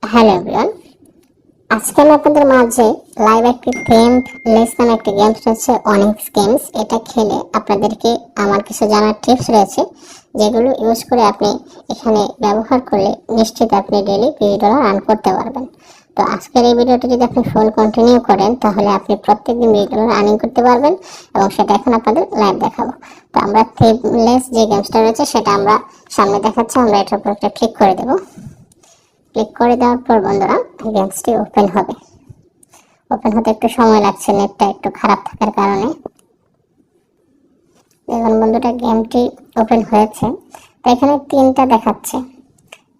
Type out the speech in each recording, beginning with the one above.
Hello everyone, আজকে আমি আপনাদের মাঝে লাইভ একটি থিমড লেস নামে একটি গেমস রয়েছে অনিক্স গেমস। এটা খেলে আপনাদেরকে আমার কিছু জানার টিপস রয়েছে, যেগুলো ইউজ করে আপনি এখানে ব্যবহার করলে নিশ্চিত আপনি ডেইলি $20 আর্ন করতে পারবেন। তো আজকের এই ভিডিওটি যদি আপনি ফুল কন্টিনিউ করেন তাহলে আপনি প্রত্যেকদিন $20 আর্নিং করতে পারবেন, এবং সেটা এখন আপনাদের লাইভ দেখাবো। তো আমরা থিমলেস যে গেমসটা রয়েছে সেটা আমরা সামনে দেখাচ্ছি। আমরা এটার উপর একটা ক্লিক করে দেবো। ক্লিক করে দেওয়ার পর বন্ধুরা গেমসটি ওপেন হবে। ওপেন হতে একটু সময় লাগছে, নেটটা একটু খারাপ থাকার কারণে। দেখুন বন্ধুরা, গেমটি ওপেন হয়েছে। তো এখানে তিনটা দেখাচ্ছে,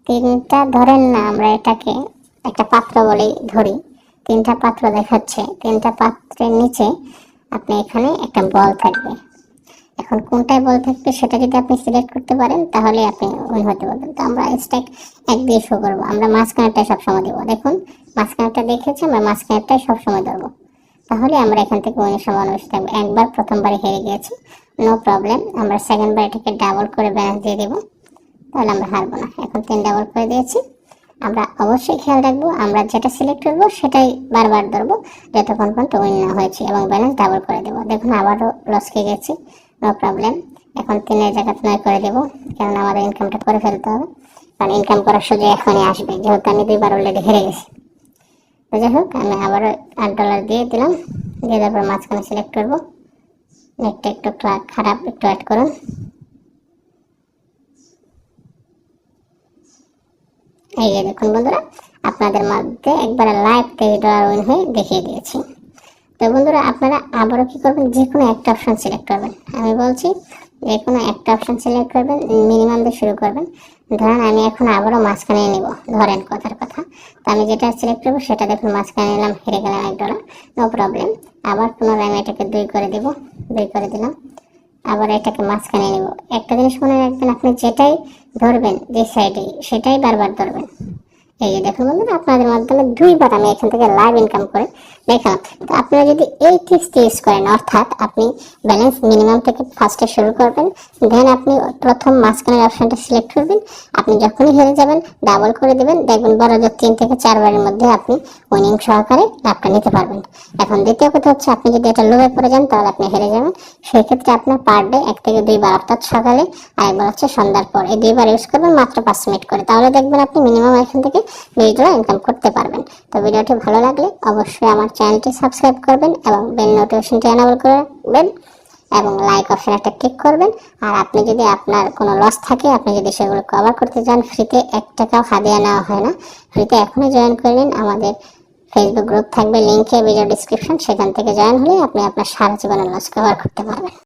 তিনটা ধরেন না, আমরা এটাকে একটা পাত্র বলেই ধরি। তিনটা পাত্র দেখাচ্ছে, তিনটা পাত্রের নিচে আপনি এখানে একটা বল থাকবে। এখন কোনটায় বল থাকবে সেটা যদি আপনি সিলেক্ট করতে পারেন তাহলে আপনি উইন হতে পারবেন। তো আমরা স্ট্যাক এক দিয়ে শো করবো, আমরা মাঝখানেরটাই সবসময় দেবো। দেখুন মাঝখানেরটা দেখেছি, আমরা মাঝখানেরটাই সবসময় ধরবো, তাহলে আমরা এখান থেকে উইনের সম্ভাবনা বেশি থাকবে। একবার প্রথমবারে হেরে গিয়েছি, নো প্রবলেম, আমরা সেকেন্ড বার এটাকে ডাবল করে ব্যালেন্স দিয়ে দেবো, তাহলে আমরা হারবো না। এখন 3 ডাবল করে দিয়েছি। আমরা অবশ্যই খেয়াল রাখবো আমরা যেটা সিলেক্ট করবো সেটাই বারবার ধরবো যতক্ষণ পর্যন্ত উইন না হয়েছে, এবং ব্যালেন্স ডাবল করে দেবো। দেখুন আবারও লস খেয়ে গেছি, নো প্রবলেম। এখন 3-এর জায়গা 9 করে দেবো, কারণ আমাদের ইনকামটা করে ফেলতে হবে, কারণ ইনকাম করার সুযোগ এখনই আসবে, যেহেতু আমি 2বার অলরেডি হেরে গেছি। তো যাই হোক, আমি আবারও $8 দিয়ে দিলাম, দিয়ে তারপর মাঝখানে সিলেক্ট করবো। নেটটা একটু খারাপ, একটু অ্যাড করুন। এই যে দেখুন বন্ধুরা, আপনাদের মধ্যে একবার লাইভ $23 উইন হয়ে দেখিয়ে দিয়েছি। তো বন্ধুরা আপনারা আবারও কি করবেন, যে কোনো একটা অপশন সিলেক্ট করবেন। আমি বলছি যে কোনো একটা অপশন সিলেক্ট করবেন, মিনিমাম দিয়ে শুরু করবেন। ধরেন আমি এখন আবারও মাঝখানে নিব, ধরেন কথার কথা। তো আমি যেটা সিলেক্ট করবো সেটা দেখুন মাঝখানে নিলাম, হেরে গেলাম $1, নো প্রবলেম। আবার পুনরায় আমি এটাকে 2 করে দেব, 2 করে দিলাম। আবার এটাকে মাঝখানে নিব। একটা জিনিস মনে রাখবেন, আপনি যেটাই ধরবেন যে সাইডে, সেটাই বারবার ধরবেন। এই যে দেখুন বন্ধুরা, আপনাদের মাধ্যমে 2বার আমি এখান থেকে লাইভ ইনকাম করে দেখালাম। তো আপনারা যদি এই টিপসটি ইউজ করেন, অর্থাৎ আপনি ব্যালেন্স মিনিমাম থেকে ফার্স্টে শুরু করবেন, দেন আপনি প্রথম মাঝখানের অপশনটা সিলেক্ট করবেন। আপনি যখনই হেরে যাবেন ডাবল করে দেবেন, দেখবেন বড় যে 3 থেকে 4 বারের মধ্যে আপনি উইনিং সহকারে লাভটা নিতে পারবেন। এখন দ্বিতীয় কথা হচ্ছে, আপনি যদি এটা লোভে পড়ে যান তাহলে আপনি হেরে যাবেন। সেই ক্ষেত্রে আপনার পার ডে 1 থেকে 2বার, অর্থাৎ সকালে আর একবার হচ্ছে সন্ধ্যার পর, এই 2বার ইউজ করবেন মাত্র 5 মিনিট করে, তাহলে দেখবেন আপনি মিনিমাম এখান থেকে $20 ইনকাম করতে পারবেন। তো ভিডিওটি ভালো লাগলে অবশ্যই আমার চ্যানেলটি সাবস্ক্রাইব করবেন এবং বেল নোটিফিকেশনটি এনেবল করবেন, এবং লাইক অপশন একটা ক্লিক করবেন। আর আপনি যদি আপনার কোনো লস থাকে, আপনি যদি সেগুলো কভার করতে চান, ফ্রিতে 1 টাকাও হাদিয়া নেওয়া হয় না, ফ্রিতে এখনই জয়েন করে নিন। আমাদের ফেসবুক গ্রুপ থাকবে লিঙ্কে ভিডিও ডিসক্রিপশন, সেখান থেকে জয়েন হলে আপনি আপনার সারা জীবনের লস কভার করতে পারবেন।